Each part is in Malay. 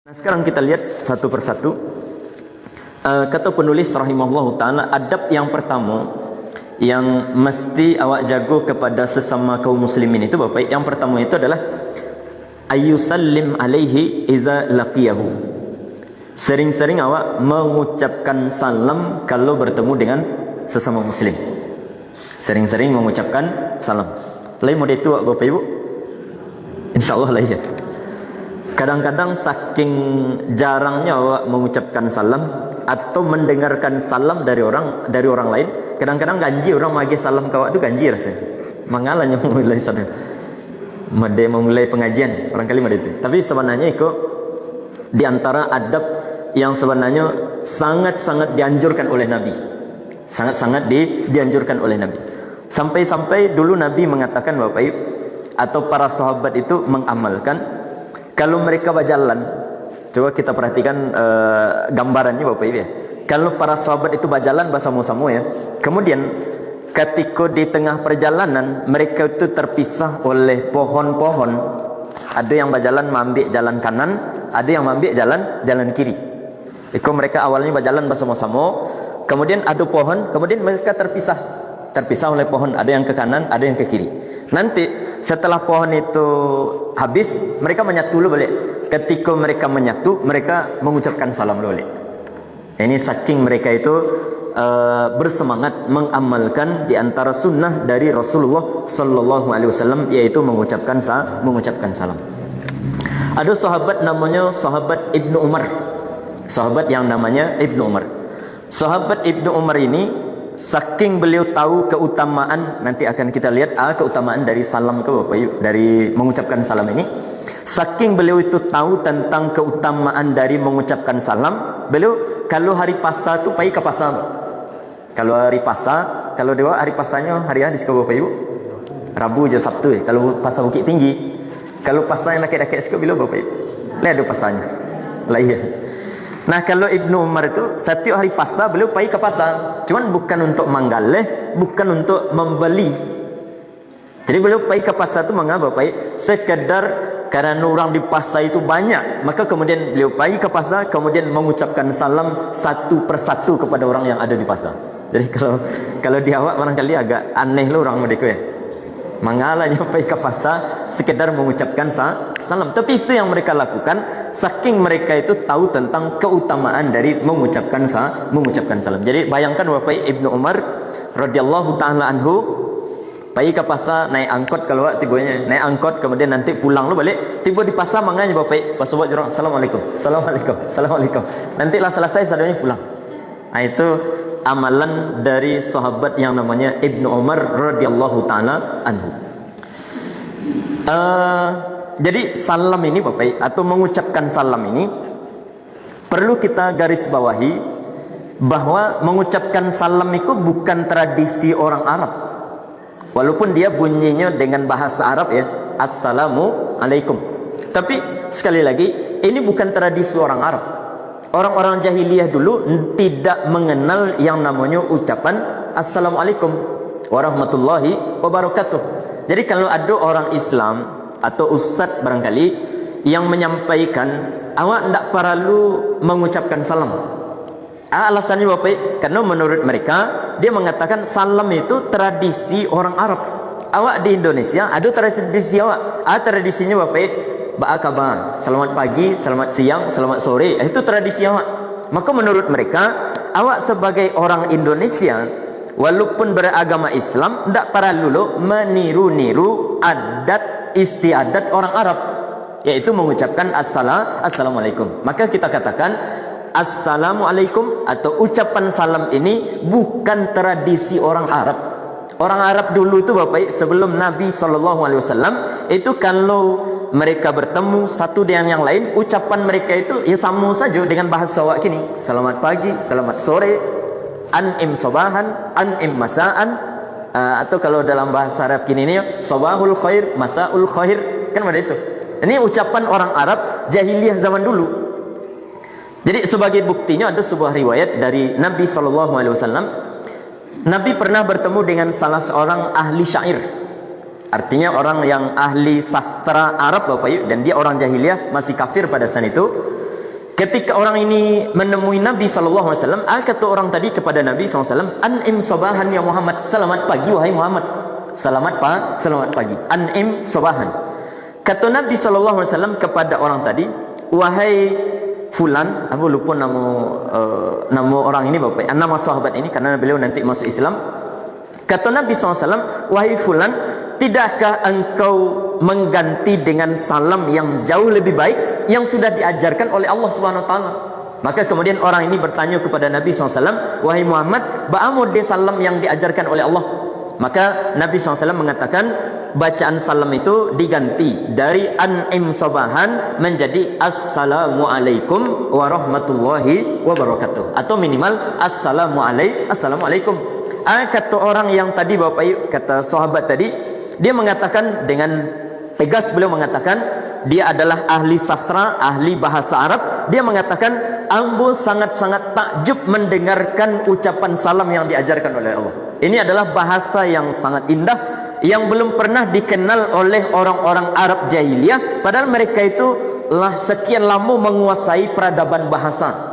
Nah, sekarang kita lihat satu persatu. Kata penulis rahimahullah ta'ala, adab yang pertama yang mesti awak jago kepada sesama kaum muslimin itu Bapak, yang pertama itu adalah ayyusallim alaihi iza laqiyahu. Sering-sering awak mengucapkan salam kalau bertemu dengan sesama muslim. Sering-sering mengucapkan salam. Lain model itu Bapak Ibu? InsyaAllah lah ya. Kadang-kadang saking jarangnya awak mengucapkan salam atau mendengarkan salam dari orang lain, kadang-kadang ganji orang magi salam ke awak tu ganji rasanya. Mangalanya memulai sana. Memulai pengajian, barangkali macam itu. Tapi sebenarnya itu di antara adab yang sebenarnya sangat-sangat dianjurkan oleh Nabi. Sangat-sangat dianjurkan oleh Nabi. Sampai-sampai dulu Nabi mengatakan Bapak Ibu, atau para sahabat itu mengamalkan, kalau mereka berjalan, coba kita perhatikan gambarannya Bapak Ibu ya. Kalau para sahabat itu berjalan bersama-sama ya, kemudian ketika di tengah perjalanan mereka itu terpisah oleh pohon-pohon. Ada yang berjalan mengambil jalan kanan, ada yang mengambil jalan kiri. Itu mereka awalnya berjalan bersama-sama, kemudian ada pohon, kemudian mereka terpisah oleh pohon, ada yang ke kanan, ada yang ke kiri. Nanti setelah pohon itu habis, mereka menyatu dulu balik. Ketika mereka menyatu, mereka mengucapkan salam dulu balik. Ini saking mereka itu bersemangat mengamalkan di antara sunnah dari Rasulullah sallallahu alaihi wasallam, yaitu mengucapkan salam. Ada sahabat namanya sahabat Ibnu Umar. Sahabat yang namanya Ibnu Umar. Sahabat Ibnu Umar ini saking beliau tahu keutamaan, nanti akan kita lihat keutamaan dari salam ke Bapak Ibu, dari mengucapkan salam ini. Saking beliau itu tahu tentang keutamaan dari mengucapkan salam, beliau kalau hari pasar tu pergi ke pasar. Kalau hari pasar, kalau dewa hari pasarnya hari hadis ke Bapak Ibu, Rabu je Sabtu ya. Kalau pasar Bukit Tinggi, kalau pasar yang dekat-dekat sikit bila Bapak Ibu, lihat ada pasarnya. Lah iya. Nah, kalau Ibnu Umar itu setiap hari pasar beliau pergi ke pasar. Cuman bukan untuk manggaleh, bukan untuk membeli. Jadi beliau pergi ke pasar itu mengapa Bapak? Sekedar karena orang di pasar itu banyak, maka kemudian beliau pergi ke pasar, kemudian mengucapkan salam satu persatu kepada orang yang ada di pasar. Jadi kalau di awak barangkali agak aneh lo orang mereka ya. Mengalahnya pergi ke pasar sekedar mengucapkan salam. Tapi itu yang mereka lakukan, saking mereka itu tahu tentang keutamaan dari mengucapkan salam. Jadi bayangkan Bapak Ibnu Umar radhiyallahu taala anhu pergi ke pasar naik angkot, kalau tibanya naik angkot, kemudian nanti pulang lo balik, tiba di pasar manganya Bapak pas buat orang assalamualaikum. Nanti lah selesai sadanya pulang. Nah, itu amalan dari sahabat yang namanya Ibnu Umar radhiyallahu taala anhu. Jadi salam ini Bapak, atau mengucapkan salam ini perlu kita garis bawahi bahwa mengucapkan salam itu bukan tradisi orang Arab. Walaupun dia bunyinya dengan bahasa Arab ya, assalamu alaikum. Tapi sekali lagi, ini bukan tradisi orang Arab. Orang-orang jahiliyah dulu tidak mengenal yang namanya ucapan assalamualaikum warahmatullahi wabarakatuh. Jadi kalau ada orang Islam atau ustaz barangkali yang menyampaikan, awak tidak perlu mengucapkan salam. Alasannya Bapak, karena menurut mereka dia mengatakan salam itu tradisi orang Arab. Awak di Indonesia ada tradisi awak. Tradisinya Bapak, ba'akabar, selamat pagi, selamat siang, selamat sore. Itu tradisi awak. Maka menurut mereka, awak sebagai orang Indonesia, walaupun beragama Islam, tidak perlu meniru-niru adat istiadat orang Arab, yaitu mengucapkan assalamualaikum. Maka kita katakan assalamualaikum atau ucapan salam ini bukan tradisi orang Arab. Orang Arab dulu itu Bapak, sebelum Nabi SAW, itu kalau mereka bertemu satu dengan yang lain, ucapan mereka itu ya sama saja dengan bahasa awak kini. Selamat pagi, selamat sore, an'im sobahan, an'im masaan, atau kalau dalam bahasa Arab kini ini sobahul khair, masaul khair, kan ada itu. Ini ucapan orang Arab jahiliyah zaman dulu. Jadi sebagai buktinya ada sebuah riwayat dari Nabi SAW. Nabi pernah bertemu dengan salah seorang ahli syair. Artinya orang yang ahli sastra Arab Bapak Ibu, dan dia orang jahiliyah, masih kafir pada saat itu. ketika orang ini menemui Nabi SAW, kata orang tadi kepada Nabi SAW, An'im sabahan ya Muhammad, selamat pagi wahai Muhammad. Selamat pagi. An'im sabahan. Kata Nabi SAW kepada orang tadi, wahai fulan, aku lupa nama orang ini Bapak, nama sahabat ini karena beliau nanti masuk Islam. Kata Nabi SAW, wahai fulan, tidakkah engkau mengganti dengan salam yang jauh lebih baik yang sudah diajarkan oleh Allah Subhanahu Wa Taala? Maka kemudian orang ini bertanya kepada Nabi SAW, wahai Muhammad, bagaimana dia salam yang diajarkan oleh Allah? Maka Nabi SAW mengatakan, bacaan salam itu diganti dari an'im sabahan menjadi assalamualaikum warahmatullahi wabarakatuh, atau minimal assalamualaikum. Kata orang yang tadi Bapak Ibu, kata sahabat tadi, dia mengatakan dengan tegas, beliau mengatakan dia adalah ahli sastra, ahli bahasa Arab. Dia mengatakan, ambo sangat-sangat takjub mendengarkan ucapan salam yang diajarkan oleh Allah. Ini adalah bahasa yang sangat indah, yang belum pernah dikenal oleh orang-orang Arab jahiliyah, padahal mereka itu lah sekian lama menguasai peradaban bahasa.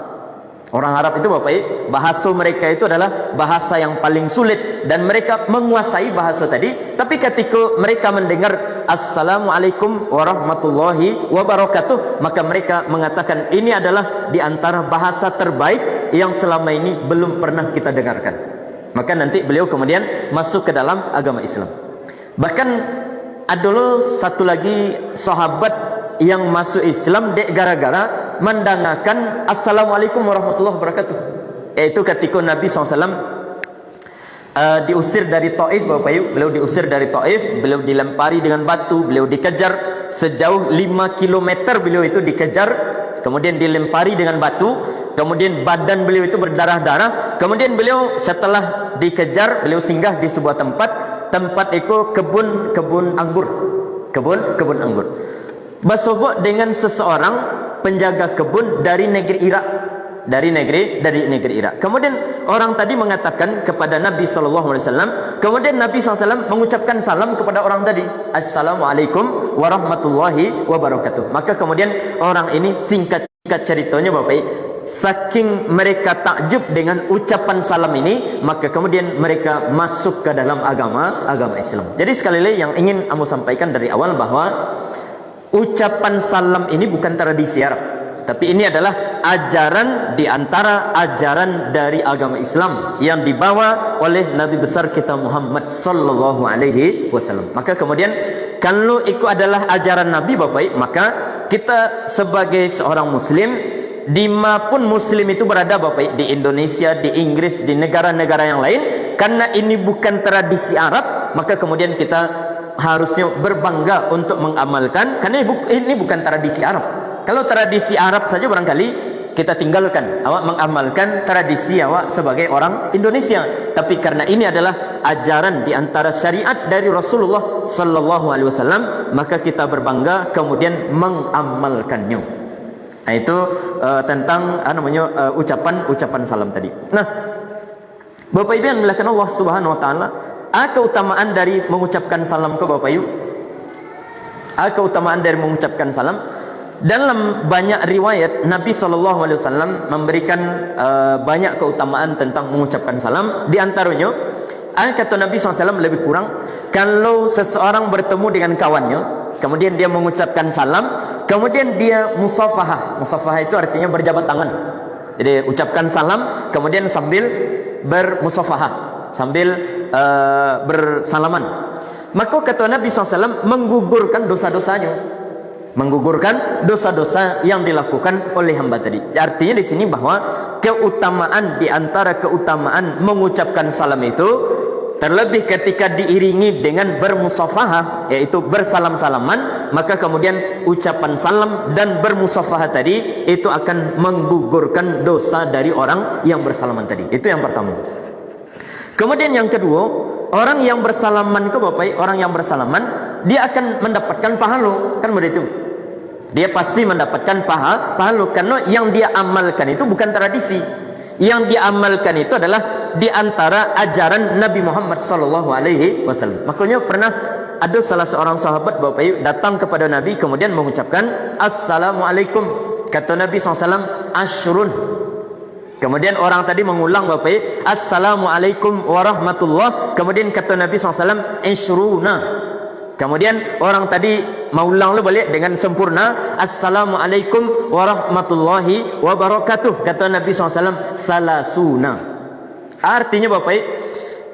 Orang Arab itu Bapak Ibu, bahasa mereka itu adalah bahasa yang paling sulit, dan mereka menguasai bahasa tadi. Tapi ketika mereka mendengar assalamualaikum warahmatullahi wabarakatuh, maka mereka mengatakan ini adalah di antara bahasa terbaik yang selama ini belum pernah kita dengarkan. Maka nanti beliau kemudian masuk ke dalam agama Islam. Bahkan ada satu lagi sahabat yang masuk Islam gara-gara mendengarkan assalamualaikum warahmatullahi wabarakatuh. Yaitu ketika Nabi SAW diusir dari Taif, Bapak Ibu, beliau diusir dari Taif, beliau dilempari dengan batu, beliau dikejar sejauh 5 km, beliau itu dikejar, kemudian dilempari dengan batu, kemudian badan beliau itu berdarah-darah, kemudian beliau setelah dikejar, beliau singgah di sebuah tempat itu kebun anggur. Bersohbah dengan seseorang penjaga kebun dari negeri Irak, dari negeri Irak. Kemudian orang tadi mengatakan kepada Nabi SAW, kemudian Nabi SAW mengucapkan salam kepada orang tadi, assalamualaikum warahmatullahi wabarakatuh. Maka kemudian orang ini singkat ceritanya Bapak, saking mereka takjub dengan ucapan salam ini, maka kemudian mereka masuk ke dalam agama Islam. Jadi sekali lagi yang ingin kamu sampaikan dari awal, bahwa ucapan salam ini bukan tradisi Arab, tapi ini adalah ajaran di antara ajaran dari agama Islam yang dibawa oleh Nabi besar kita Muhammad sallallahu alaihi wasallam. Maka kemudian kalau itu adalah ajaran Nabi Bapak, maka kita sebagai seorang muslim, dimanapun muslim itu berada Bapak, di Indonesia, di Inggris, di negara-negara yang lain, karena ini bukan tradisi Arab, maka kemudian kita harusnya berbangga untuk mengamalkan, karena ini bukan tradisi Arab. Kalau tradisi Arab saja barangkali kita tinggalkan, awak mengamalkan tradisi awak sebagai orang Indonesia. Tapi karena ini adalah ajaran di antara syariat dari Rasulullah sallallahu alaihi wasallam, maka kita berbangga kemudian mengamalkannya. Nah, itu tentang ucapan salam tadi. Nah, Bapak Ibu yang dimuliakan Allah Subhanahu wa taala, keutamaan dari mengucapkan salam ke Bapak Ibu. Keutamaan dari mengucapkan salam, dalam banyak riwayat Nabi SAW memberikan banyak keutamaan tentang mengucapkan salam. Di antaranya, kata Nabi SAW lebih kurang, kalau seseorang bertemu dengan kawannya, kemudian dia mengucapkan salam, kemudian dia musafahah. Musafahah itu artinya berjabat tangan. Jadi ucapkan salam, kemudian sambil bermusafahah, sambil bersalaman, maka kata Nabi SAW menggugurkan dosa-dosanya, menggugurkan dosa-dosa yang dilakukan oleh hamba tadi. Artinya di sini bahwa keutamaan di antara keutamaan mengucapkan salam itu, terlebih ketika diiringi dengan bermusafahah, yaitu bersalam-salaman, maka kemudian ucapan salam dan bermusafahah tadi itu akan menggugurkan dosa dari orang yang bersalaman tadi. Itu yang pertama. Kemudian yang kedua, orang yang bersalaman ke Bapak, orang yang bersalaman, dia akan mendapatkan pahala, kan begitu. Dia pasti mendapatkan pahala, karena yang dia amalkan itu bukan tradisi. Yang dia amalkan itu adalah di antara ajaran Nabi Muhammad sallallahu alaihi wasallam. Makanya pernah ada salah seorang sahabat Bapak Ibu datang kepada Nabi, kemudian mengucapkan assalamualaikum Kata Nabi SAW, ashrun. Kemudian orang tadi mengulang Bapak, assalamualaikum warahmatullah. Kemudian kata Nabi SAW, ishruna. Kemudian orang tadi mau ulang balik dengan sempurna, assalamualaikum warahmatullahi wabarakatuh. Kata Nabi SAW, salasuna. Artinya Bapak,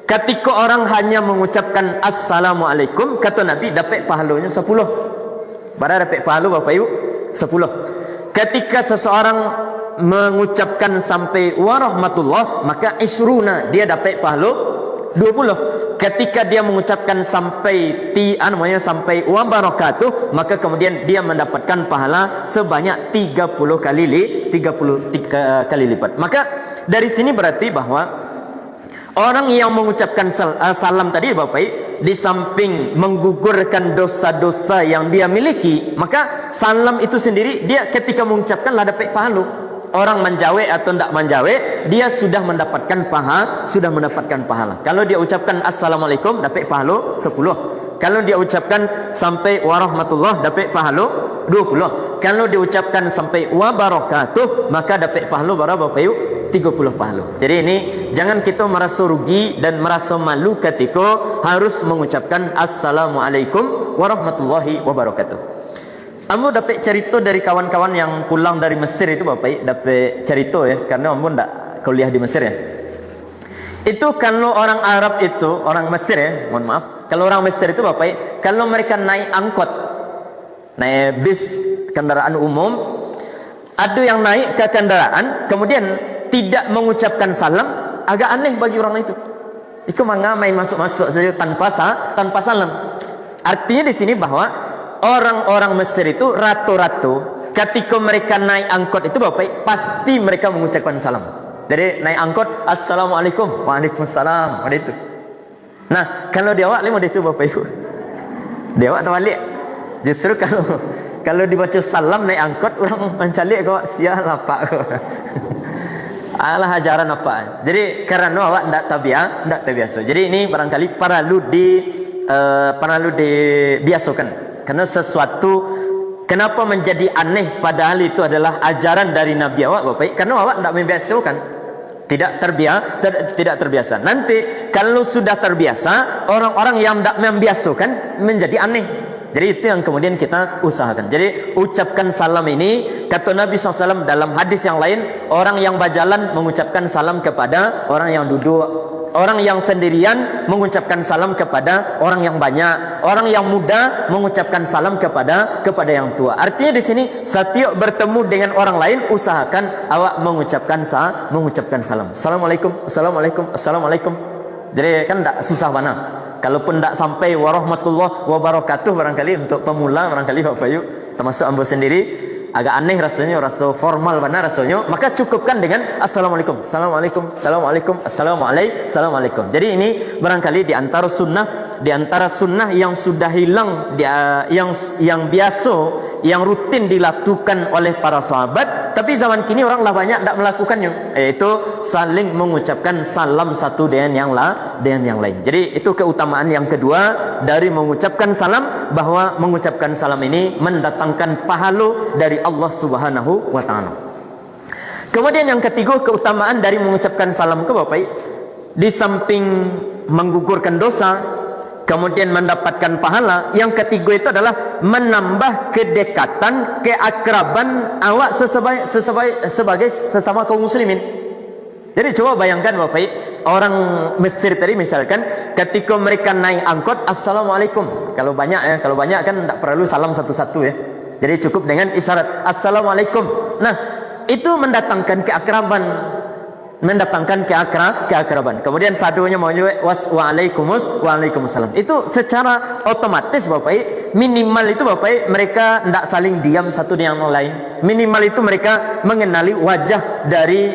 ketika orang hanya mengucapkan assalamualaikum, kata Nabi dapat pahalanya 10. Berapa dapat pahala Bapak Ibu? 10. Ketika seseorang mengucapkan sampai warahmatullah, maka isruna, dia dapat pahala 20. Ketika dia mengucapkan sampai sampai wabarakatuh, maka kemudian dia mendapatkan pahala sebanyak 30 kali lipat. Maka dari sini berarti bahwa orang yang mengucapkan salam tadi Bapak, di samping menggugurkan dosa-dosa yang dia miliki, maka salam itu sendiri dia ketika mengucapkan lah dapat pahala. Orang menjawe atau tidak menjawe, dia sudah mendapatkan pahala. Kalau dia ucapkan assalamualaikum, dapat pahala 10. Kalau dia ucapkan sampai warahmatullah, dapat pahala 20. Kalau dia ucapkan sampai wabarakatuh, maka dapat pahala berapa Bapak Ibu? 30 pahala. Jadi ini jangan kita merasa rugi dan merasa malu ketika harus mengucapkan assalamualaikum warahmatullahi wabarakatuh. Ambo dapat cerita dari kawan-kawan yang pulang dari Mesir itu Bapak, dapat cerita ya, karena ambo ndak kuliah di Mesir ya. Itu kalau orang Arab itu, orang Mesir ya, mohon maaf, kalau orang Mesir itu Bapak, kalau mereka naik angkot, naik bis, kendaraan umum, ada yang naik ke kendaraan, kemudian tidak mengucapkan salam, agak aneh bagi orang itu. Itu mengamai masuk-masuk saja tanpa salam. Artinya di sini bahwa orang-orang Mesir itu rata-rata ketika mereka naik angkot itu Bapak, pasti mereka mengucapkan salam. Jadi naik angkot, assalamualaikum, waalaikumsalam, ada itu. Nah, kalau dia awak lima itu Bapak Ibu, dia awak terbalik. Justru kalau dibaca salam naik angkot, orang mencalik kok sial apa kok. Alah ajaran apa. Jadi karena awak tidak terbiasa. Jadi ini barangkali perlu dibiasakan. Karena sesuatu kenapa menjadi aneh padahal itu adalah ajaran dari Nabi awak Bapak, karena awak tidak membiasakan, tidak terbiasa. Nanti kalau sudah terbiasa, orang-orang yang tidak membiasakan menjadi aneh. Jadi itu yang kemudian kita usahakan. Jadi ucapkan salam ini, kata Nabi SAW dalam hadis yang lain, orang yang berjalan mengucapkan salam kepada orang yang duduk, orang yang sendirian mengucapkan salam kepada orang yang banyak, orang yang muda mengucapkan salam kepada yang tua. Artinya di sini setiap bertemu dengan orang lain usahakan awak mengucapkan salam. Assalamualaikum, assalamualaikum, assalamualaikum. Jadi kan tidak susah mana. Kalaupun tidak sampai warahmatullah wabarakatuh, barangkali untuk pemula, barangkali Bapak Ibu termasuk ambo sendiri agak aneh rasanya, rasa formal mana rasanya, maka cukupkan dengan assalamualaikum, assalamualaikum, assalamualaikum, assalamualaikum. Jadi ini barangkali di antara sunnah yang sudah hilang, yang biasa, yang rutin dilakukan oleh para sahabat, tapi zaman kini orang lah banyak tidak melakukannya, yaitu saling mengucapkan salam satu dengan yang lain. Jadi itu keutamaan yang kedua dari mengucapkan salam, bahwa mengucapkan salam ini mendatangkan pahala dari Allah Subhanahu wa taala. Kemudian yang ketiga, keutamaan dari mengucapkan salam ke Bapak, di samping menggugurkan dosa, kemudian mendapatkan pahala, yang ketiga itu adalah menambah kedekatan, keakraban awak sebagai sesama kaum muslimin. Jadi coba bayangkan Bapak, orang Mesir tadi misalkan ketika mereka naik angkot, assalamualaikum. Kalau banyak kan tidak perlu salam satu-satu ya. Jadi cukup dengan isyarat assalamualaikum. Nah, itu mendatangkan keakraban, keakraban. Kemudian sadunya mau waalaikumsalam. Itu secara otomatis Bapak, minimal itu Bapak, mereka tidak saling diam satu dengan yang lain. Minimal itu mereka mengenali wajah dari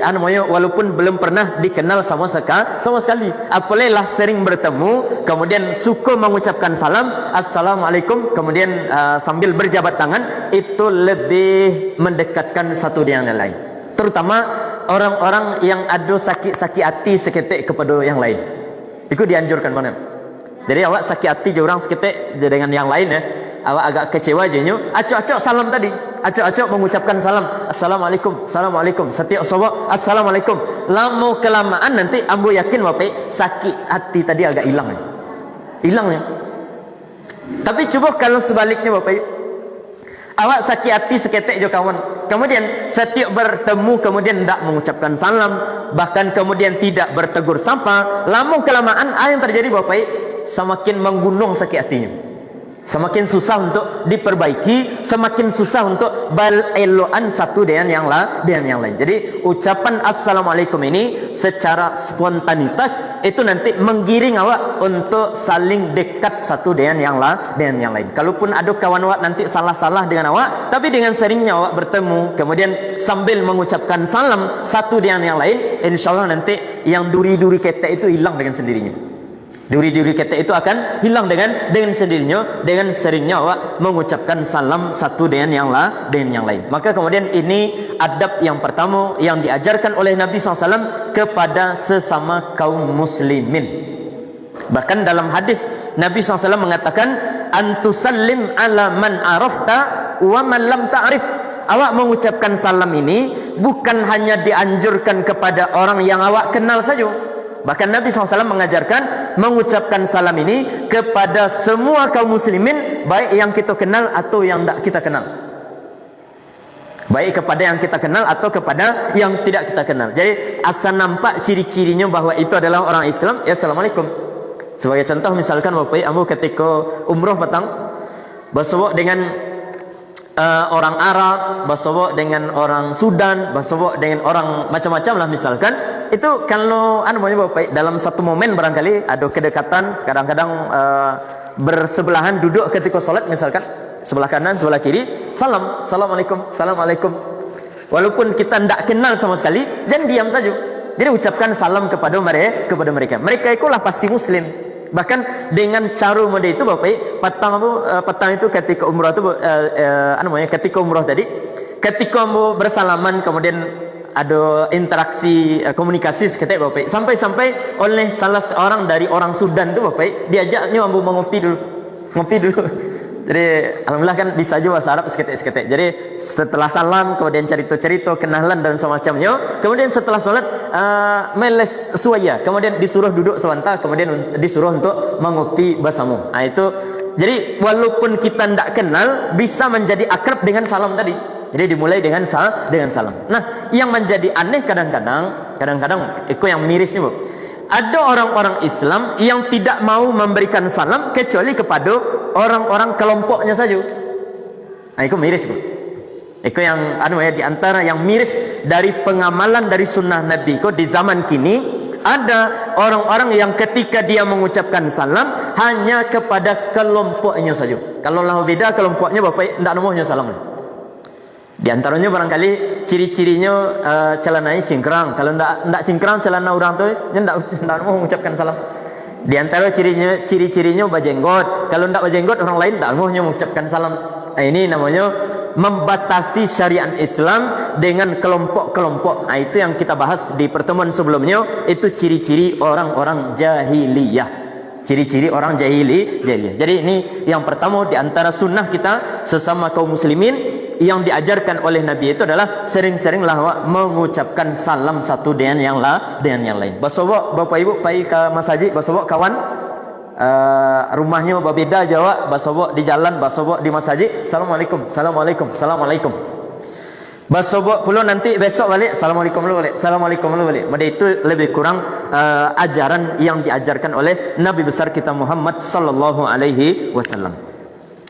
walaupun belum pernah dikenal sama sekali. Apalagi lah sering bertemu, kemudian suka mengucapkan salam, assalamualaikum, kemudian sambil berjabat tangan, itu lebih mendekatkan satu dengan yang lain. Terutama orang-orang yang ada sakit hati seketik kepada yang lain. Itu dianjurkan mana? Jadi awak sakit hati je orang seketik dengan yang lain ya, awak agak kecewa je nyu, acok-acok salam tadi. acok-acok mengucapkan salam, assalamualaikum, assalamualaikum. Setiap sobat, assalamualaikum. Lama kelamaan nanti ambo yakin bapak sakit hati tadi agak hilang ya. Hilang ya. Tapi coba kalau sebaliknya bapak, awak sakit hati seketek jo kawan. Kemudian setiap bertemu kemudian tidak mengucapkan salam, bahkan kemudian tidak bertegur sapa. Lama kelamaan apa yang terjadi bapak? Semakin menggunung sakit hatinya. Semakin susah untuk diperbaiki, semakin susah untuk baleloan satu dengan yang lain. Jadi ucapan assalamualaikum ini secara spontanitas itu nanti menggiring awak untuk saling dekat satu dengan yang lain. Kalaupun ada kawan awak nanti salah-salah dengan awak, tapi dengan seringnya awak bertemu, kemudian sambil mengucapkan salam satu dengan yang lain, insyaallah nanti yang duri-duri ketek itu hilang dengan sendirinya. Duri-duri ketek itu akan hilang dengan sendirinya, dengan seringnya awak mengucapkan salam satu dengan yang lain. Maka kemudian ini adab yang pertama yang diajarkan oleh Nabi SAW kepada sesama kaum muslimin. Bahkan dalam hadis Nabi SAW mengatakan, antusallim ala man arafta wa man lam ta'rif. Awak mengucapkan salam ini bukan hanya dianjurkan kepada orang yang awak kenal saja. Bahkan Nabi SAW mengajarkan mengucapkan salam ini kepada semua kaum muslimin, baik yang kita kenal atau yang tidak kita kenal. Baik kepada yang kita kenal atau kepada yang tidak kita kenal. Jadi asal nampak ciri-cirinya bahwa itu adalah orang Islam, ya assalamualaikum. Sebagai contoh misalkan bapak ambo ketika umroh petang bersama dengan orang Arab, bersama dengan orang Sudan, bersama dengan orang macam-macam lah misalkan. Itu kalau bapak dalam satu momen barangkali ada kedekatan, kadang-kadang bersebelahan duduk ketika solat misalkan, sebelah kanan, sebelah kiri, salam, assalamualaikum, assalamualaikum. Walaupun kita tidak kenal sama sekali, dan diam saja. Jadi ucapkan salam kepada mereka. Mereka itulah pasti muslim. Bahkan dengan cara model itu bapak, petang itu ketika umrah itu ketika umrah tadi, ketika bersalaman kemudian ada interaksi komunikasi seketik bapak, sampai oleh salah seorang dari orang Sudan itu bapak diajaknya ambo ngopi dulu. Jadi alhamdulillah kan bisa juga bahasa Arab seketik. Jadi setelah salam kemudian cerita-cerita kenalan dan semacamnya, kemudian setelah sholat meles suaya, kemudian disuruh duduk sebentar, kemudian disuruh untuk mengopi bersama. Nah itu jadi walaupun kita tidak kenal bisa menjadi akrab dengan salam tadi. Jadi dimulai dengan salam. Nah yang menjadi aneh kadang-kadang itu yang mirisnya bu. Ada orang-orang Islam yang tidak mau memberikan salam kecuali kepada orang-orang kelompoknya saja. Nah, itu miris, Bu. Itu yang di antara yang miris dari pengamalan dari sunnah Nabi. Di zaman kini ada orang-orang yang ketika dia mengucapkan salam hanya kepada kelompoknya saja. Kalau lah beda kelompoknya Bapak tidak namanya salam. Di antaranya barangkali ciri-cirinya celananya cingkrang. Kalau tidak cingkrang celana orang tu, tidak mau mengucapkan salam. Di antara ciri-cirinya bajenggot. Kalau tidak bajenggot orang lain tidak mau mengucapkan salam. Nah, ini namanya membatasi syariat Islam dengan kelompok-kelompok. Nah, itu yang kita bahas di pertemuan sebelumnya. Itu ciri-ciri orang-orang jahiliyah. Ciri-ciri orang jahiliyah. Jadi ini yang pertama di antara sunnah kita sesama kaum muslimin yang diajarkan oleh Nabi itu adalah sering-seringlah mengucapkan salam satu dengan yang lain. Basawak Bapak Ibu pergi ke masjid, basawak kawan rumahnya berbeda jawab, basawak di jalan, basawak di masjid, assalamualaikum, assalamualaikum, assalamualaikum. Basawak pula nanti besok balik, assalamualaikum lu balik, assalamualaikum lu balik. Maka itu lebih kurang ajaran yang diajarkan oleh Nabi besar kita Muhammad sallallahu alaihi wasallam.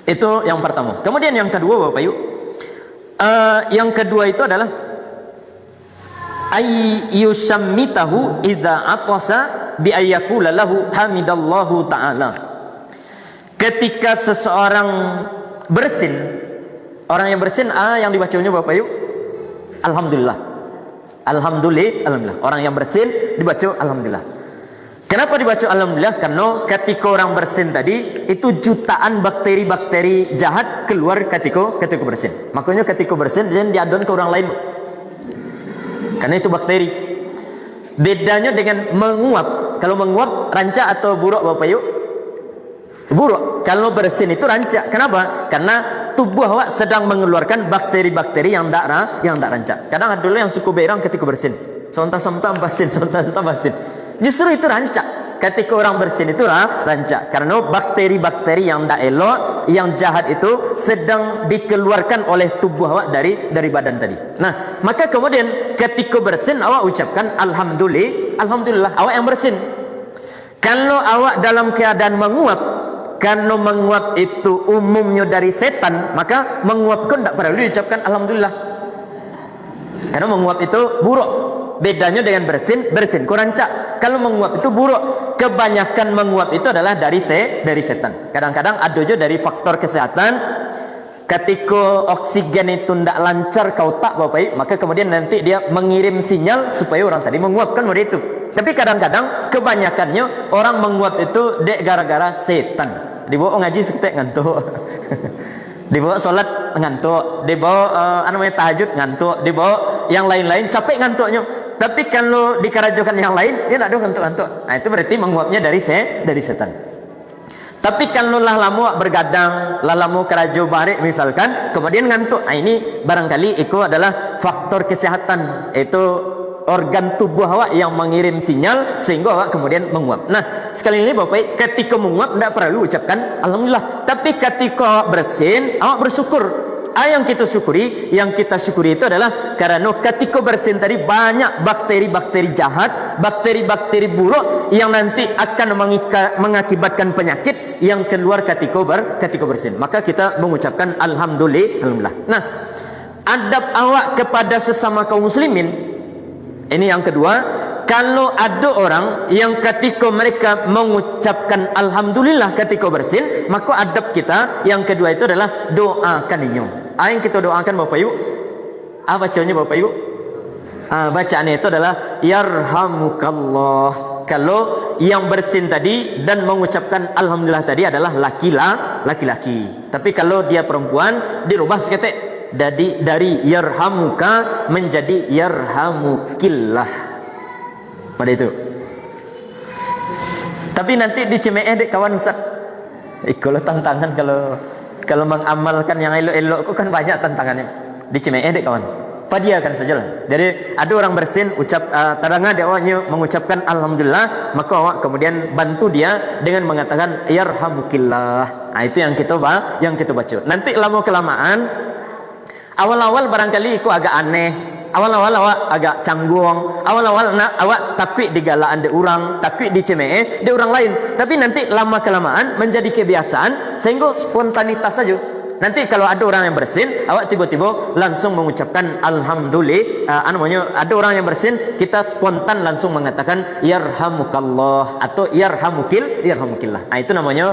Itu yang pertama. Kemudian yang kedua Bapak Ibu, yang kedua itu adalah ayyushammitahu idza atasa bi ayyakula lahu hamidallahu ta'ala. Ketika seseorang bersin, orang yang bersin yang dibacanya Bapak Ibu alhamdulillah. Alhamdulillah. Orang yang bersin dibaca alhamdulillah. Kenapa dibaca alhamdulillah? Karena ketika orang bersin tadi itu jutaan bakteri-bakteri jahat keluar ketika bersin. Makanya ketika bersin jangan diadon ke orang lain. Karena itu bakteri. Bedanya dengan menguap. Kalau menguap rancak atau buruk Bapak Ibu? Buruk. Kalau bersin itu rancak. Kenapa? Karena tubuh awak sedang mengeluarkan bakteri-bakteri yang tak rancak. Kadang ada dulu yang suku berang ketika bersin, sonta-sonta basin, sonta-sonta basin. Justru itu rancak. Ketika orang bersin itu rancak. Karena bakteri-bakteri yang tak elok, yang jahat itu sedang dikeluarkan oleh tubuh awak dari badan tadi. Nah, maka kemudian ketika bersin awak ucapkan alhamdulillah awak yang bersin. Kalau awak dalam keadaan menguap, karena menguap itu umumnya dari setan, maka menguap pun tak perlu diucapkan alhamdulillah. Karena menguap itu buruk. Bedanya dengan bersin ku rancak. Kalau menguap itu buruk. Kebanyakan menguap itu adalah dari setan. Kadang-kadang ada juga dari faktor kesehatan. Ketika oksigen itu tidak lancar kau tak Bapak, maka kemudian nanti dia mengirim sinyal supaya orang tadi menguapkan pada itu. Tapi kadang-kadang kebanyakannya orang menguap itu dek gara-gara setan. Dibawa ngaji seketik ngantuk. Dibawa solat ngantuk. Dibawa tahajud ngantuk. Dibawa yang lain-lain capek ngantuknya. Tapi kalau dikerajokan yang lain dia tak ada ngantuk-ngantuk. Nah itu berarti menguapnya dari setan. Tapi kalau lama bergadang, lama kerajo barik misalkan, kemudian ngantuk. Nah ini barangkali itu adalah faktor kesehatan. Itu organ tubuh awak yang mengirim sinyal sehingga awak kemudian menguap. Nah, sekali ini Bapak, ketika menguap tidak perlu ucapkan alhamdulillah. Tapi ketika awak bersin, awak bersyukur. Yang kita syukuri itu adalah karena ketika bersin tadi banyak bakteri-bakteri jahat, bakteri-bakteri buruk yang nanti akan mengakibatkan penyakit yang keluar ketika bersin. Maka kita mengucapkan alhamdulillah. Nah, adab awak kepada sesama kaum muslimin ini yang kedua. Kalau ada orang yang ketika mereka mengucapkan alhamdulillah ketika bersin, maka adab kita yang kedua itu adalah doakan inyo. Yang kita doakan Bapak Ibu, bacanya Bapak Ibu, bacaannya itu adalah yarhamukallah. Kalau yang bersin tadi dan mengucapkan alhamdulillah tadi adalah laki-laki. Tapi kalau dia perempuan dirubah seketik dari yarhamuka menjadi yarhamukillah. Pada itu. Tapi nanti di CME dek kawan Ustaz. Kalau tantangan kalau mengamalkan yang elok-elok itu kan banyak tantangannya. Di CME dek kawan. Padiakan sajalah. Jadi ada orang bersin tadanga dia awaknya mengucapkan alhamdulillah, maka awak kemudian bantu dia dengan mengatakan yarhamukillah. Nah, itu yang kita baca. Nanti lama kelamaan awal-awal barangkali itu agak aneh. Awal-awal awak agak canggung. Awal-awal awak takut digalaan de orang, takut di CME de orang lain. Tapi nanti lama kelamaan menjadi kebiasaan sehingga spontanitas saja. Nanti kalau ada orang yang bersin, awak tiba-tiba langsung mengucapkan alhamdulillah. Ada orang yang bersin, kita spontan langsung mengatakan yarhamukallah atau yarhamukillah. Nah, itu namanya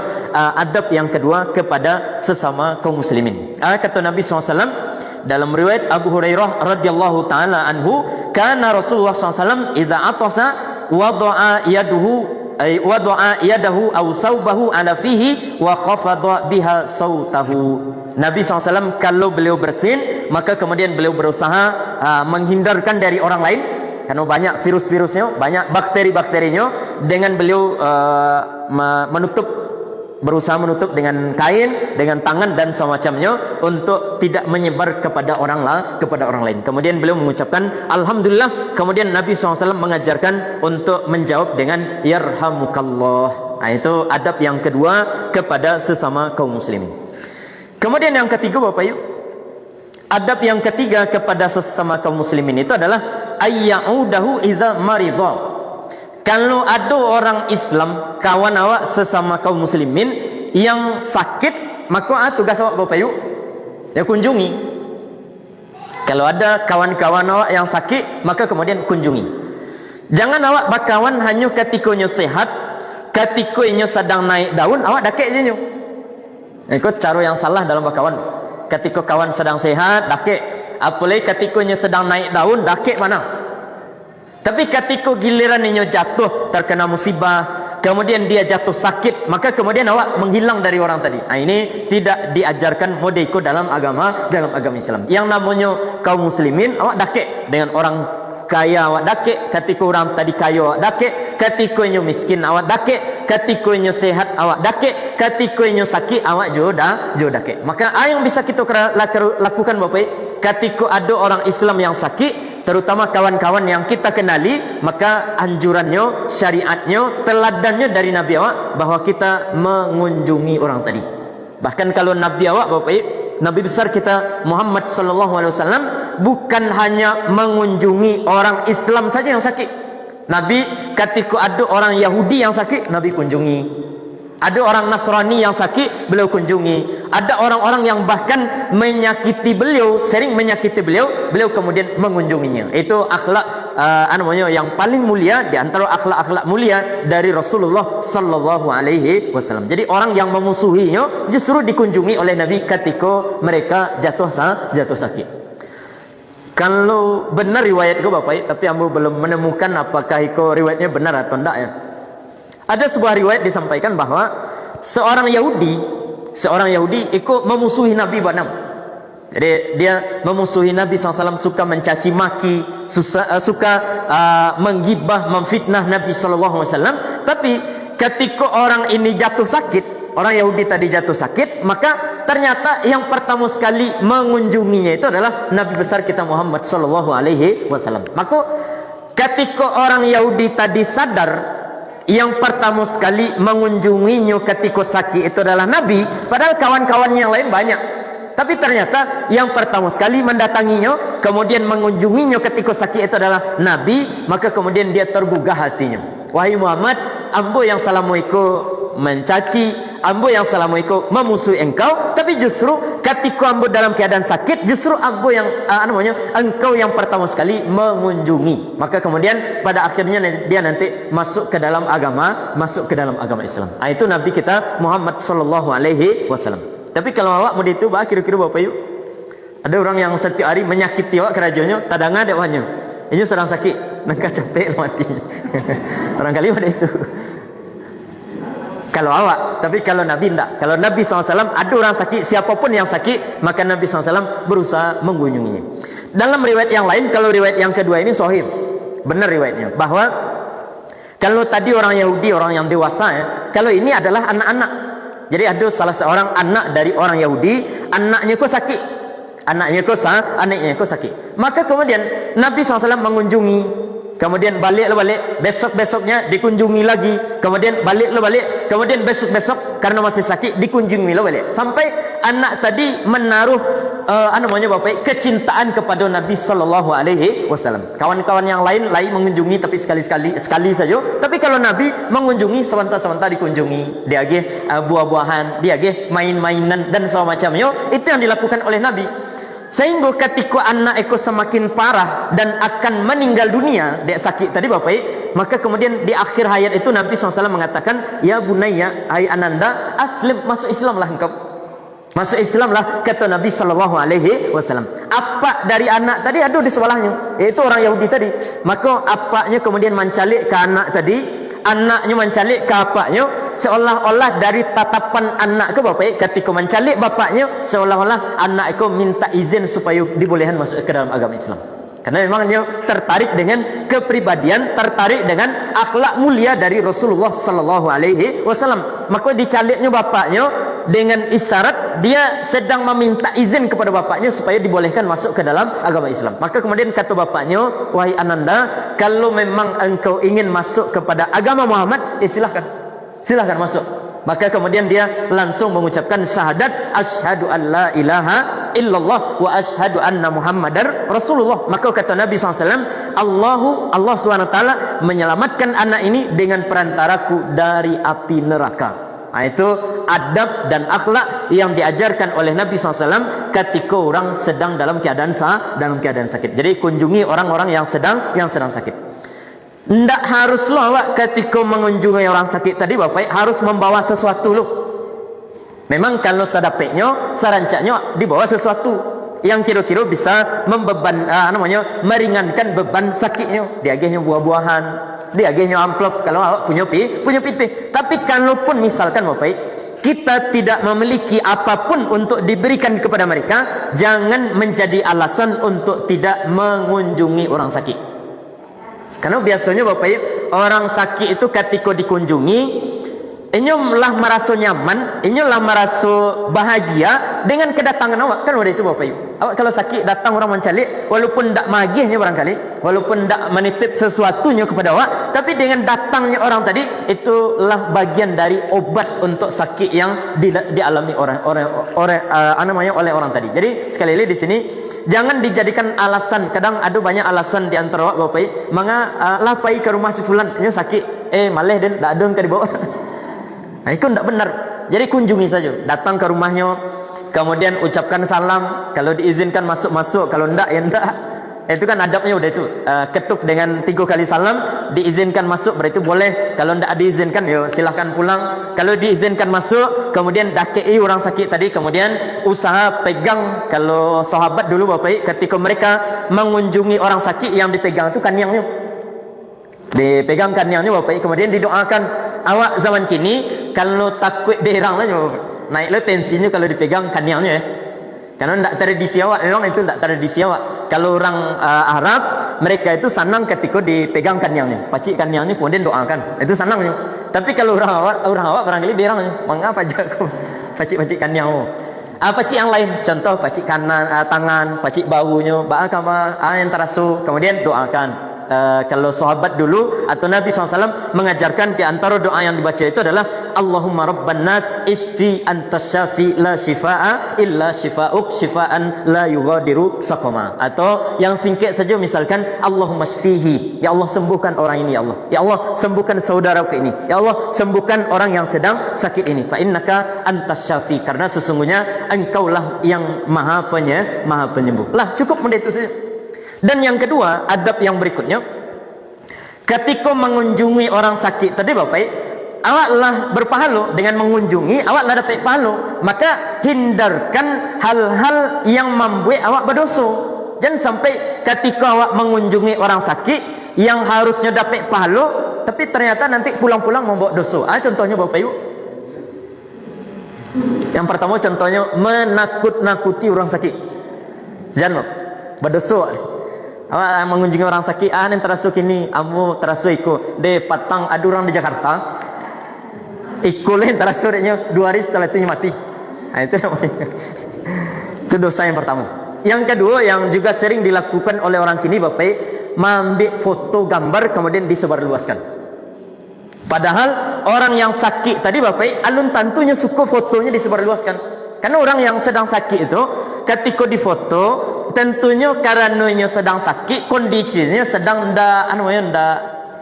adab yang kedua kepada sesama kaum muslimin. Kata Nabi SAW dalam riwayat Abu Hurairah radhiyallahu taala anhu, kana Rasulullah SAW idza atasa wada'a yadahu aw saubahu ala fihi wa khafadha biha sautahu. Nabi SAW kalau beliau bersin, maka kemudian beliau berusaha menghindarkan dari orang lain karena banyak virus-virusnya, banyak bakteri-bakterinya, dengan beliau berusaha menutup dengan kain, dengan tangan dan semacamnya untuk tidak menyebar kepada orang lain. Kemudian beliau mengucapkan alhamdulillah. Kemudian Nabi SAW mengajarkan untuk menjawab dengan yarhamukallah. Nah, itu adab yang kedua kepada sesama kaum muslimin. Kemudian yang ketiga Bapak Ibu, adab yang ketiga kepada sesama kaum muslimin itu adalah ayyaudahu iza maridha. Kalau ada orang Islam, kawan awak sesama kaum muslimin yang sakit, maka tugas awak Bapak Ibu ya kunjungi. Kalau ada kawan-kawan awak yang sakit, maka kemudian kunjungi. Jangan awak berkawan hanya ketika nyo sehat, ketika nyo sedang naik daun, awak dakek je nyo. Itu cara yang salah dalam berkawan. Ketika kawan sedang sehat, dakek. Apalagi ketika nyo sedang naik daun, dakek mana? Tapi ketika giliran ini jatuh terkena musibah, kemudian dia jatuh sakit, maka kemudian awak menghilang dari orang tadi. Nah, ini tidak diajarkan modeko dalam agama Islam. Yang namanya kaum muslimin, awak dakek dengan orang kaya awak dakek, ketika orang tadi kaya awak dakek, ketika nyo miskin awak dakek, ketika nyo sehat awak dakek, ketika nyo sakit awak jo dakek. Maka yang bisa kita lakukan Bapak, ketika ada orang Islam yang sakit, terutama kawan-kawan yang kita kenali, maka anjurannya, syariatnya, teladannya dari Nabi awak bahwa kita mengunjungi orang tadi. Bahkan kalau Nabi awak Bapak, Nabi besar kita Muhammad sallallahu alaihi wasallam bukan hanya mengunjungi orang Islam saja yang sakit. Nabi ketika ada orang Yahudi yang sakit, Nabi kunjungi. Ada orang Nasrani yang sakit, beliau kunjungi. Ada orang-orang yang bahkan menyakiti beliau, sering menyakiti beliau, beliau kemudian mengunjunginya. Itu akhlak yang paling mulia di antara akhlak-akhlak mulia dari Rasulullah sallallahu alaihi wasallam. Jadi orang yang memusuhinya justru dikunjungi oleh Nabi ketika mereka jatuh sakit. Kalau benar riwayat itu Bapak, tapi ambo belum menemukan apakah itu riwayatnya benar atau tidak ya. Ada sebuah riwayat disampaikan bahwa seorang Yahudi ikut memusuhi Nabi Banam. Jadi dia memusuhi Nabi SAW, suka mencaci maki, suka menggibah, memfitnah Nabi SAW. Tapi ketika orang ini jatuh sakit, orang Yahudi tadi jatuh sakit, maka ternyata yang pertama sekali mengunjunginya itu adalah Nabi besar kita Muhammad SAW. Maka ketika orang Yahudi tadi sadar, yang pertama sekali mengunjunginya ketika sakit itu adalah Nabi, padahal kawan-kawan yang lain banyak. Tapi ternyata yang pertama sekali mendatanginya, kemudian mengunjunginya ketika sakit itu adalah Nabi, maka kemudian dia tergugah hatinya. Wahai Muhammad, ambo yang salamu iku mencaci, ambo yang salamu iku memusuhi engkau, tapi justru ketika ambo dalam keadaan sakit, justru ambo yang engkau yang pertama sekali mengunjungi. Maka kemudian pada akhirnya dia nanti masuk ke dalam agama Islam. Itu Nabi kita Muhammad sallallahu alaihi wasallam. Tapi kalau awak mau itu kira-kira Bapak yuk, ada orang yang setiap hari menyakiti awak kerajaannya, tadanga ada wahnya. Ini sedang sakit, nangka capek mati. Barangkali ada itu. Kalau awak, tapi kalau Nabi tidak. Kalau Nabi SAW ada orang sakit, siapapun yang sakit, maka Nabi SAW berusaha mengunjunginya. Dalam riwayat yang lain, kalau riwayat yang kedua ini sahih, benar riwayatnya, bahwa kalau tadi orang Yahudi, orang yang dewasa ya, kalau ini adalah anak-anak. Jadi ada salah seorang anak dari orang Yahudi, anaknya kok sakit. Anaknya kok sakit. Maka kemudian Nabi SAW mengunjungi. Kemudian balik, besok-besoknya dikunjungi lagi. Kemudian balik, kemudian besok-besok karena masih sakit dikunjungi balik. Sampai anak tadi menaruh kecintaan kepada Nabi sallallahu alaihi wasallam. Kawan-kawan yang lain mengunjungi tapi sekali saja. Tapi kalau Nabi mengunjungi sebentar-sebentar dikunjungi. Dia buah-buahan, dia main-mainan dan semacamnya. Itu yang dilakukan oleh Nabi. Sehingga ketika anak itu semakin parah dan akan meninggal dunia, dia sakit tadi Bapak, maka kemudian di akhir hayat itu Nabi SAW mengatakan, ya bunayya, hai ananda, aslim, masuk Islamlah engkau. Masuk Islamlah, kata Nabi SAW. Apa dari anak tadi ada di sebelahnya, yaitu orang Yahudi tadi. Maka apanya kemudian mencalik ke anak tadi, anaknya mencalik ke bapaknya, seolah-olah dari tatapan anak ke bapak, ketika mencalik bapaknya, seolah-olah anak itu minta izin supaya dibolehkan masuk ke dalam agama Islam. Karena memang dia tertarik dengan kepribadian, tertarik dengan akhlak mulia dari Rasulullah sallallahu alaihi wasallam. Maka dicaliknya bapaknya dengan isyarat dia sedang meminta izin kepada bapaknya supaya dibolehkan masuk ke dalam agama Islam. Maka kemudian kata bapaknya, wahai ananda, kalau memang engkau ingin masuk kepada agama Muhammad, silahkan masuk. Maka kemudian dia langsung mengucapkan syahadat, asyhadu an la ilaha illallah wa asyhadu anna muhammadar rasulullah. Maka kata Nabi SAW, Allah SWT menyelamatkan anak ini dengan perantaraku dari api neraka. Itu adab dan akhlak yang diajarkan oleh Nabi SAW ketika orang sedang dalam keadaan sakit. Jadi kunjungi orang-orang yang sedang sakit. Tidak haruslah awak ketika mengunjungi orang sakit tadi Bapak harus membawa sesuatu loh. Memang kalau sedapatnya, serancanya dibawa sesuatu yang kira-kira bisa meringankan beban sakitnya. Diagihnya buah-buahan, diagihnya amplop kalau awak punya piti. Tapi kalaupun misalkan Bapak, kita tidak memiliki apapun untuk diberikan kepada mereka, jangan menjadi alasan untuk tidak mengunjungi orang sakit. Karena biasanya Bapak Ibu, orang sakit itu ketika dikunjungi, inyolah merasa nyaman, inyolah merasa bahagia dengan kedatangan awak. Kan udah itu Bapak Ibu. Awak kalau sakit datang orang mencalik, walaupun tak magihnya barangkali, walaupun tak menitip sesuatunya kepada awak, tapi dengan datangnya orang tadi, itulah bagian dari obat untuk sakit yang dialami oleh orang tadi. Jadi sekali lagi di sini jangan dijadikan alasan. Kadang ada banyak alasan di antara awak Bapak Ibu, lah pai ke rumah si fulan, ini sakit, malah dan tak ada ke dibawa. Nah, itu tidak benar. Jadi kunjungi saja, datang ke rumahnya, kemudian ucapkan salam, kalau diizinkan masuk-masuk, kalau tidak ya tidak. Itu kan adabnya udah itu. Ketuk dengan 3 kali salam, diizinkan masuk berarti boleh. Kalau tidak diizinkan ya silahkan pulang. Kalau diizinkan masuk, kemudian dakei orang sakit tadi, kemudian usaha pegang. Kalau sahabat dulu Bapak Ibu, ketika mereka mengunjungi orang sakit, yang dipegang itu kanyangnya. Dipegang kanyangnya Bapak Ibu, kemudian didoakan. Awak zaman kini kalau takut berang lah, naiklah tensinya kalau dipegang kanyangnya ya. Karena tidak tradisi awak, memang itu tidak tradisi awak. Kalau orang Arab, mereka itu senang ketika dipegang kanyangnya, pacik kanyangnya, kemudian doakan. Itu senangnya. Tapi kalau orang awak barangkali berang, mengapa aja aku pacik kanyang? Pacik yang lain, contoh pacik kanan, tangan, pacik bahunya, yang terasa, kemudian doakan. Kalau sahabat dulu atau Nabi SAW mengajarkan, di antara doa yang dibaca itu adalah Allahumma rabban nas isfi anta syafi la shifa'a illa shifa'uk shifa'an la yughadiru saqama. Atau yang singkat saja misalkan Allahumma shfihi, ya Allah sembuhkan orang ini ya Allah. Ya Allah sembuhkan saudaraku ini. Ya Allah sembuhkan orang yang sedang sakit ini. Fa innaka antas syafi, karena sesungguhnya engkaulah yang maha penyembuh. Lah cukup benda itu saja. Dan yang kedua, adab yang berikutnya, ketika mengunjungi orang sakit tadi Bapak Ibu, awaklah berpahala dengan mengunjungi, awaklah dapat pahala. Maka hindarkan hal-hal yang membuat awak berdosa. Jangan sampai ketika awak mengunjungi orang sakit yang harusnya dapat pahala, tapi ternyata nanti pulang-pulang membawa dosa. Contohnya Bapak Ibu, yang pertama contohnya menakut-nakuti orang sakit. Jangan berdosa. Awak mengunjungi orang sakit, yang terasa kini, amu terasa ikut de patang ada orang di Jakarta, ikut yang terasa dia 2 hari setelah itu mati. Nah, itu namanya. Itu dosa yang pertama. Yang kedua yang juga sering dilakukan oleh orang kini Bapak, mengambil foto gambar kemudian disebarluaskan. Padahal orang yang sakit tadi Bapak, alun tentunya suka fotonya disebarluaskan. Karena orang yang sedang sakit itu ketika difoto, tentunya karenanya sedang sakit, kondisinya sedang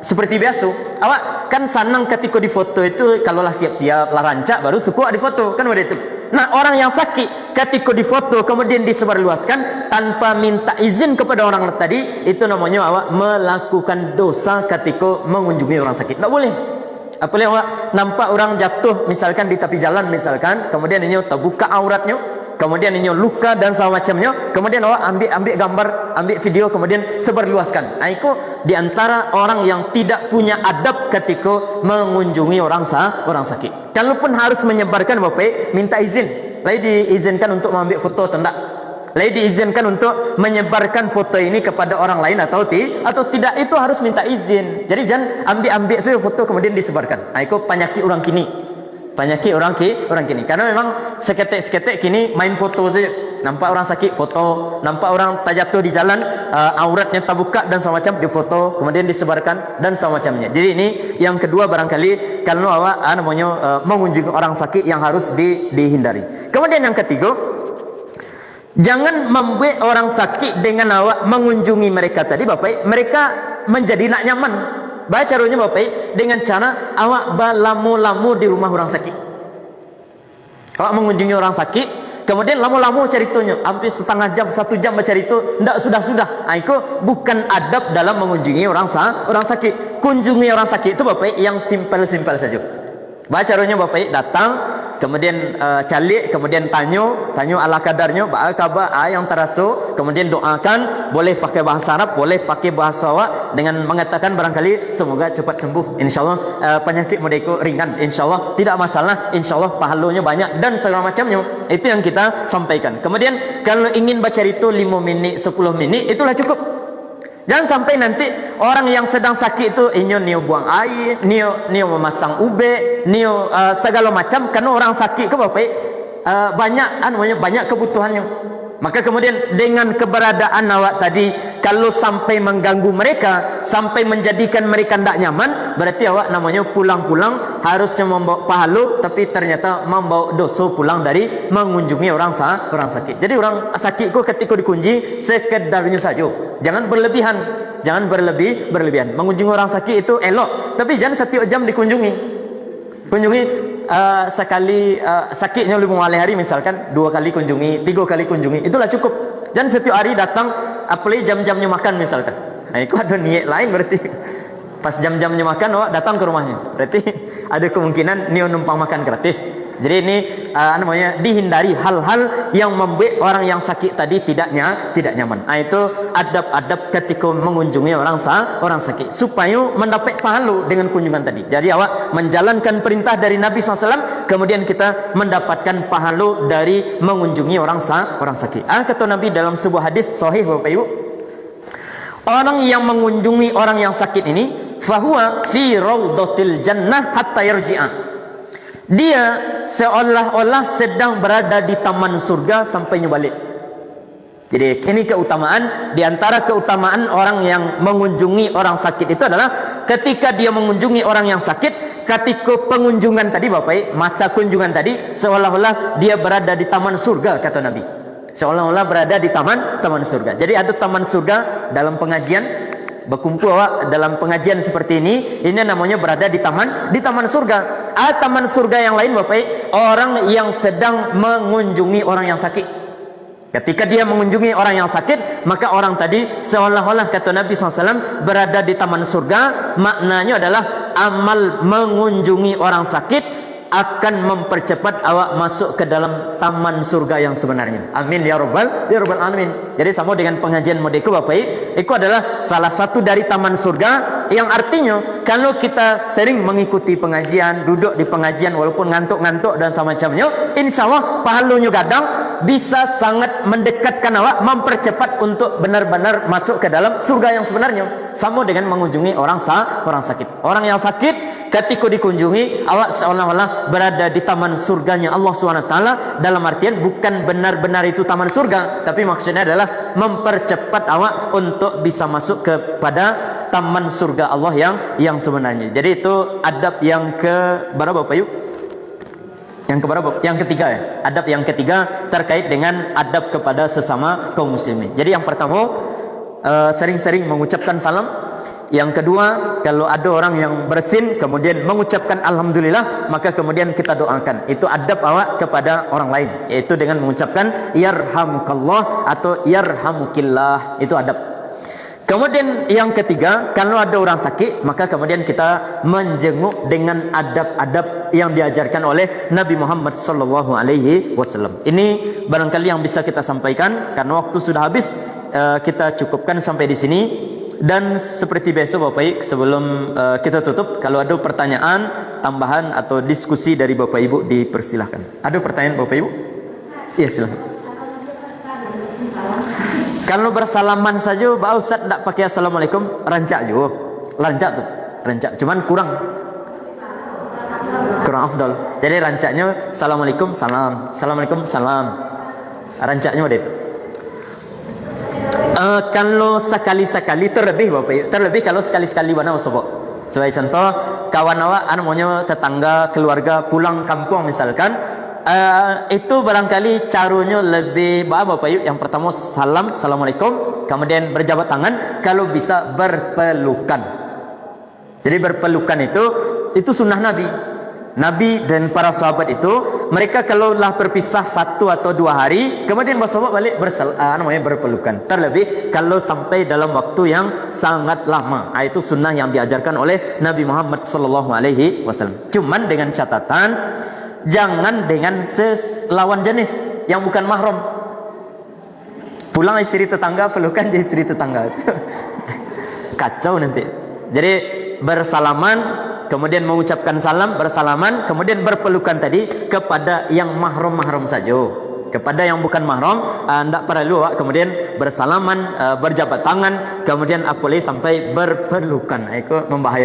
seperti biasa. Awak kan senang ketika difoto itu, kalaulah siap-siap lah rancak baru suka difoto, kan begitu. Nah, orang yang sakit ketika difoto kemudian disebarluaskan tanpa minta izin kepada orang tadi, itu namanya awak melakukan dosa ketika mengunjungi orang sakit. Tak boleh. Apalagi awak nampak orang jatuh misalkan di tepi jalan misalkan, kemudian ini terbuka auratnya, kemudian ini luka dan semacamnya, kemudian awak ambil gambar, ambil video, kemudian sebarluaskan. Nah, itu diantara orang yang tidak punya adab ketika mengunjungi orang sakit. Kalaupun harus menyebarkan Bapak, minta izin. Lalu diizinkan untuk mengambil foto atau tidak? Lalu diizinkan untuk menyebarkan foto ini kepada orang lain atau tidak, itu harus minta izin. Jadi jangan ambil saja foto kemudian disebarkan. Nah, itu penyakit orang kini. Penyakit orang kini. Karena memang seketik kini main foto saja. Nampak orang sakit foto, nampak orang terjatuh di jalan, auratnya terbuka dan semacam, difoto kemudian disebarkan dan semacamnya. Jadi ini yang kedua barangkali kalau awak mengunjungi orang sakit yang harus dihindari. Kemudian yang ketiga, jangan membuat orang sakit dengan awak mengunjungi mereka tadi Bapak, mereka menjadi nak nyaman. Baca caranya Bapak, dengan cara awak berlamu-lamu di rumah orang sakit. Awak mengunjungi orang sakit, kemudian lamu-lamu ceritanya, hampir setengah jam, 1 jam bercerita, tidak sudah. Nah, itu bukan adab dalam mengunjungi orang sakit. Kunjungi orang sakit itu Bapak yang simpel-simpel saja. Baca caranya Bapak, datang, kemudian calik, kemudian tanya ala kadarnya, kabar yang terasa, kemudian doakan, boleh pakai bahasa Arab, boleh pakai bahasa awak, dengan mengatakan barangkali semoga cepat sembuh, insyaallah penyakit mereka ringan, insyaallah tidak masalah, insyaallah pahalanya banyak dan segala macamnya. Itu yang kita sampaikan. Kemudian kalau ingin baca itu 5 menit, 10 menit, itulah cukup. Jangan sampai nanti orang yang sedang sakit itu nio buang air, nio memasang ube, segala macam, karena orang sakit ke Bapak banyak kebutuhannya. Maka kemudian dengan keberadaan awak tadi, kalau sampai mengganggu mereka, sampai menjadikan mereka tidak nyaman, berarti awak namanya pulang-pulang harusnya membawa pahala, tapi ternyata membawa dosa pulang dari mengunjungi orang sakit. Jadi orang sakit ku ketika dikunci sekedarnya saja. Jangan berlebihan, jangan berlebihan. Mengunjungi orang sakit itu elok, tapi jangan setiap jam dikunjungi. Sekali sakitnya 5 hari misalkan 2 kali kunjungi, 3 kali kunjungi, itulah cukup. Jangan setiap hari datang, apalagi jam-jamnya makan misalkan. Nah, itu ada niat lain berarti. Pas jam-jamnya makan, datang ke rumahnya. Berarti ada kemungkinan numpang makan gratis. Jadi ini dihindari hal-hal yang membuat orang yang sakit tadi tidak nyaman. Itu adab-adab ketika mengunjungi orang sakit supaya mendapat pahala dengan kunjungan tadi. Jadi awak menjalankan perintah dari Nabi SAW, kemudian kita mendapatkan pahala dari mengunjungi orang sakit. Kata Nabi dalam sebuah hadis sahih Bapak Ibu, orang yang mengunjungi orang yang sakit ini, fahuwa fi raudatil jannah hatta yarji'a. Dia seolah-olah sedang berada di taman surga sampai balik. Jadi ini keutamaan, di antara keutamaan orang yang mengunjungi orang sakit itu adalah ketika dia mengunjungi orang yang sakit, ketika pengunjungan tadi Bapak, masa kunjungan tadi seolah-olah dia berada di taman surga, kata Nabi. Seolah-olah berada di taman surga. Jadi ada taman surga dalam pengajian, berkumpul dalam pengajian seperti ini namanya berada di taman surga. Taman surga yang lain Bapak, orang yang sedang mengunjungi orang yang sakit. Ketika dia mengunjungi orang yang sakit, maka orang tadi seolah-olah kata Nabi SAW berada di taman surga. Maknanya adalah amal mengunjungi orang sakit akan mempercepat awak masuk ke dalam taman surga yang sebenarnya. Amin ya rabbal alamin. Jadi sama dengan pengajian modeku Bapak, itu adalah salah satu dari taman surga, yang artinya kalau kita sering mengikuti pengajian, duduk di pengajian walaupun ngantuk-ngantuk dan semacamnya, insyaallah pahalanya gadang bisa sangat mendekatkan awak, mempercepat untuk benar-benar masuk ke dalam surga yang sebenarnya. Sama dengan mengunjungi orang sakit. Orang yang sakit ketika dikunjungi, awak seolah-olah berada di taman surganya Allah SWT. Dalam artian bukan benar-benar itu taman surga, tapi maksudnya adalah mempercepat awak untuk bisa masuk kepada taman surga Allah yang sebenarnya. Jadi itu adab yang ke berapa Bapak Yuk? Yang ketiga ya. Adab yang ketiga terkait dengan adab kepada sesama kaum muslimin. Jadi yang pertama, sering-sering mengucapkan salam. Yang kedua, kalau ada orang yang bersin kemudian mengucapkan alhamdulillah, maka kemudian kita doakan. Itu adab awak kepada orang lain, yaitu dengan mengucapkan yarhamukallah atau yarhamukillah. Itu adab. Kemudian yang ketiga, kalau ada orang sakit, maka kemudian kita menjenguk dengan adab-adab yang diajarkan oleh Nabi Muhammad SAW. Ini barangkali yang bisa kita sampaikan, karena waktu sudah habis. Kita cukupkan sampai di sini. Dan seperti biasa Bapak Ibu, sebelum kita tutup, kalau ada pertanyaan tambahan atau diskusi dari Bapak Ibu, dipersilahkan. Ada pertanyaan Bapak Ibu? Iya, silahkan. Kalau bersalaman saja, Pak Ustaz tidak pakai assalamualaikum, rancak juga. Rancak, cuman kurang afdal. Jadi rancaknya assalamualaikum salam, assalamualaikum salam. Rancaknya ada itu. Kalau sekali-sekali terlebih Bapak Ibu, terlebih kalau sekali-sekali mana sebab. Sebagai contoh, kawan awak namanya tetangga, keluarga pulang kampung misalkan, itu barangkali caranya lebih Bapak Ibu. Yang pertama salam, assalamualaikum, kemudian berjabat tangan, kalau bisa berpelukan. Jadi berpelukan itu sunnah Nabi dan para sahabat itu, mereka kalaulah berpisah 1 atau 2 hari, kemudian sahabat balik berpelukan. Terlebih kalau sampai dalam waktu yang sangat lama. Itu sunnah yang diajarkan oleh Nabi Muhammad SAW. Cuman dengan catatan, jangan dengan lawan jenis yang bukan mahram. Pulang istri tetangga, pelukan di istri tetangga. Kacau nanti. Jadi bersalaman, kemudian mengucapkan salam, bersalaman, kemudian berpelukan tadi kepada yang mahram-mahram saja. kepada yang bukan mahram tidak perlu awak kemudian bersalaman, berjabat tangan, kemudian apalagi sampai berpelukan. Itu membahayakan.